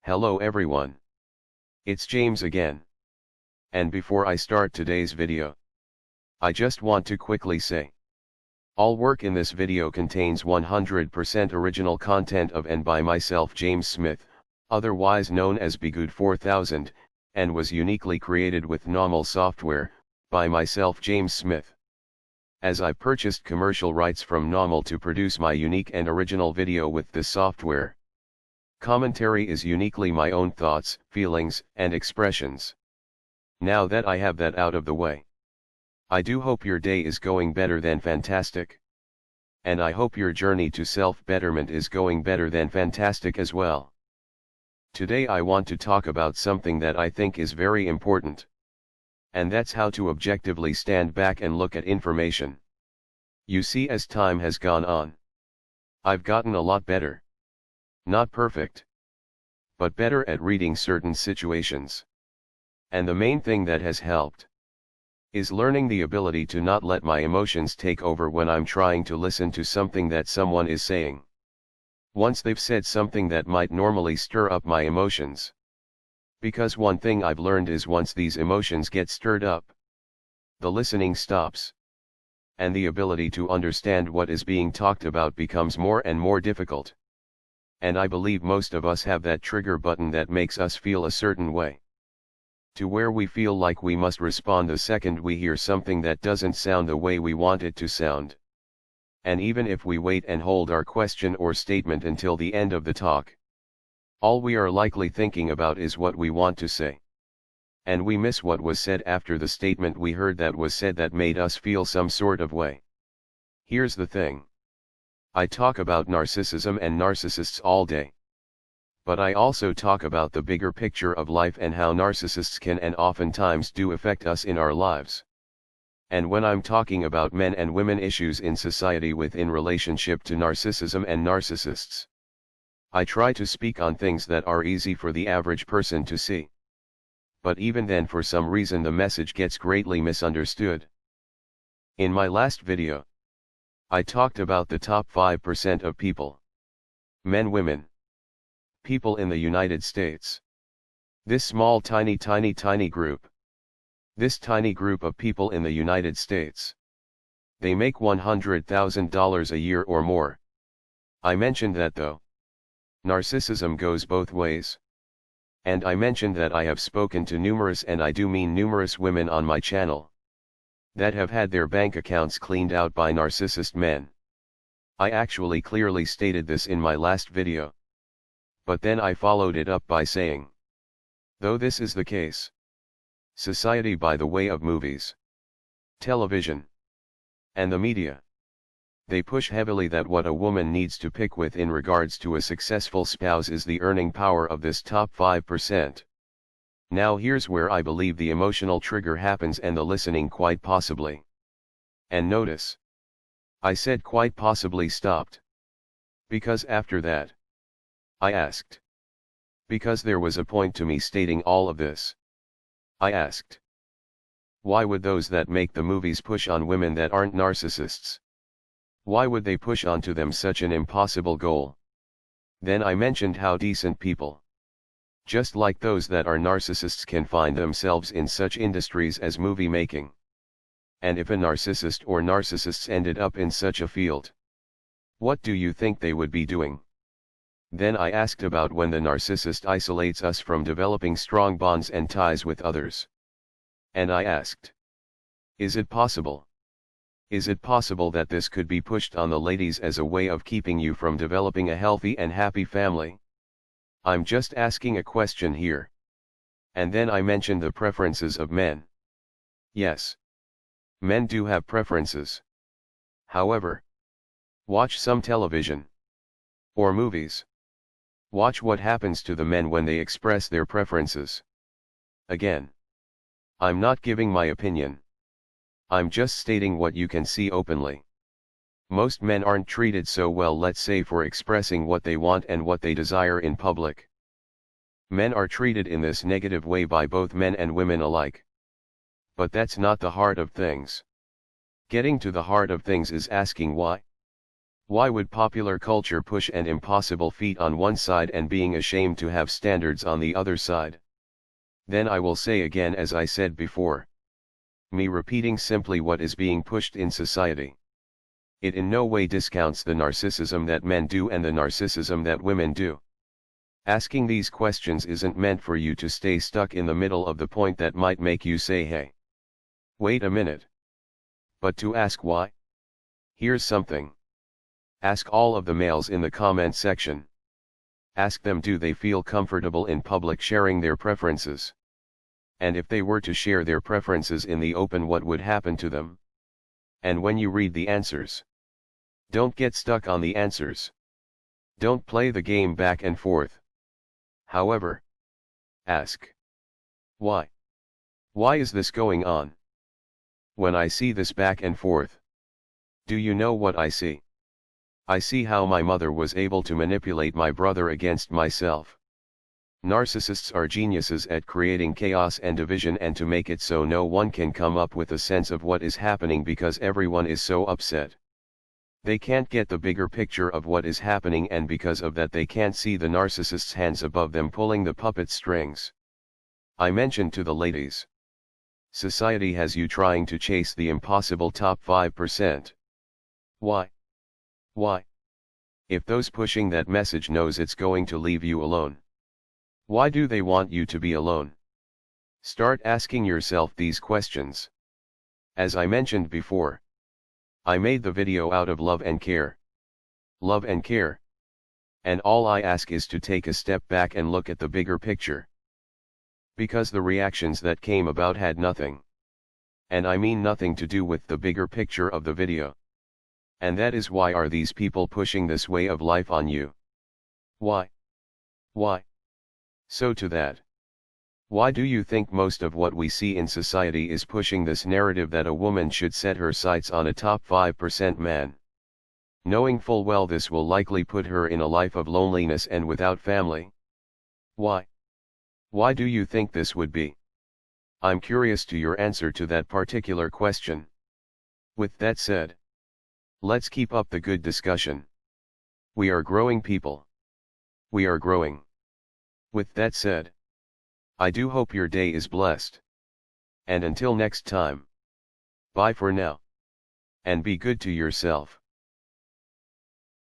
Hello everyone. It's James again. And before I start today's video, I just want to quickly say, all work in this video contains 100% original content of and by myself James Smith, otherwise known as Bgood 4000, and was uniquely created with NAWMAL software, by myself James Smith. As I purchased commercial rights from NAWMAL to produce my unique and original video with this software. Commentary is uniquely my own thoughts, feelings, and expressions. Now that I have that out of the way, I do hope your day is going better than fantastic. And I hope your journey to self-betterment is going better than fantastic as well. Today I want to talk about something that I think is very important. And that's how to objectively stand back and look at information. You see, as time has gone on, I've gotten a lot better. Not perfect, but better at reading certain situations. And the main thing that has helped is learning the ability to not let my emotions take over when I'm trying to listen to something that someone is saying. Once they've said something that might normally stir up my emotions. Because one thing I've learned is once these emotions get stirred up, the listening stops. And the ability to understand what is being talked about becomes more and more difficult. And I believe most of us have that trigger button that makes us feel a certain way. To where we feel like we must respond the second we hear something that doesn't sound the way we want it to sound. And even if we wait and hold our question or statement until the end of the talk, all we are likely thinking about is what we want to say. And we miss what was said after the statement we heard that was said that made us feel some sort of way. Here's the thing. I talk about narcissism and narcissists all day. But I also talk about the bigger picture of life and how narcissists can and oftentimes do affect us in our lives. And when I'm talking about men and women issues in society within relationship to narcissism and narcissists, I try to speak on things that are easy for the average person to see. But even then, for some reason, the message gets greatly misunderstood. In my last video, I talked about the top 5% of people. Men, women. People in the United States. This small tiny group. This tiny group of people in the United States. They make $100,000 a year or more. I mentioned that though. Narcissism goes both ways. And I mentioned that I have spoken to numerous, and I do mean numerous, women on my channel that have had their bank accounts cleaned out by narcissist men. I actually clearly stated this in my last video. But then I followed it up by saying, though this is the case, society by the way of movies, television, and the media, they push heavily that what a woman needs to pick with in regards to a successful spouse is the earning power of this top 5%. Now here's where I believe the emotional trigger happens and the listening quite possibly. And notice, I said quite possibly stopped. Because after that, I asked. Because there was a point to me stating all of this. I asked, why would those that make the movies push on women that aren't narcissists? Why would they push onto them such an impossible goal? Then I mentioned how decent people, just like those that are narcissists, can find themselves in such industries as movie making. And if a narcissist or narcissists ended up in such a field, what do you think they would be doing? Then I asked about when the narcissist isolates us from developing strong bonds and ties with others. And I asked, is it possible? Is it possible that this could be pushed on the ladies as a way of keeping you from developing a healthy and happy family? I'm just asking a question here. And then I mentioned the preferences of men. Yes. Men do have preferences. However, watch some television. Or movies. Watch what happens to the men when they express their preferences. Again, I'm not giving my opinion. I'm just stating what you can see openly. Most men aren't treated so well, let's say, for expressing what they want and what they desire in public. Men are treated in this negative way by both men and women alike. But that's not the heart of things. Getting to the heart of things is asking why. Why would popular culture push an impossible feat on one side and being ashamed to have standards on the other side? Then I will say again, as I said before, me repeating simply what is being pushed in society. It in no way discounts the narcissism that men do and the narcissism that women do. Asking these questions isn't meant for you to stay stuck in the middle of the point that might make you say, hey, wait a minute. But to ask why? Here's something. Ask all of the males in the comment section. Ask them, do they feel comfortable in public sharing their preferences? And if they were to share their preferences in the open, what would happen to them? And when you read the answers, don't get stuck on the answers. Don't play the game back and forth. However, ask, why? Why is this going on? When I see this back and forth, do you know what I see? I see how my mother was able to manipulate my brother against myself. Narcissists are geniuses at creating chaos and division, and to make it so no one can come up with a sense of what is happening because everyone is so upset. They can't get the bigger picture of what is happening, and because of that they can't see the narcissist's hands above them pulling the puppet strings. I mentioned to the ladies, society has you trying to chase the impossible top 5%. Why? Why? If those pushing that message knows it's going to leave you alone, why do they want you to be alone? Start asking yourself these questions. As I mentioned before, I made the video out of love and care. Love and care. And all I ask is to take a step back and look at the bigger picture. Because the reactions that came about had nothing, and I mean nothing, to do with the bigger picture of the video. And that is why are these people pushing this way of life on you? Why? Why? So to that, why do you think most of what we see in society is pushing this narrative that a woman should set her sights on a top 5% man? Knowing full well this will likely put her in a life of loneliness and without family. Why? Why do you think this would be? I'm curious to your answer to that particular question. With that said, let's keep up the good discussion. We are growing people. We are growing. With that said, I do hope your day is blessed. And until next time, bye for now. And be good to yourself.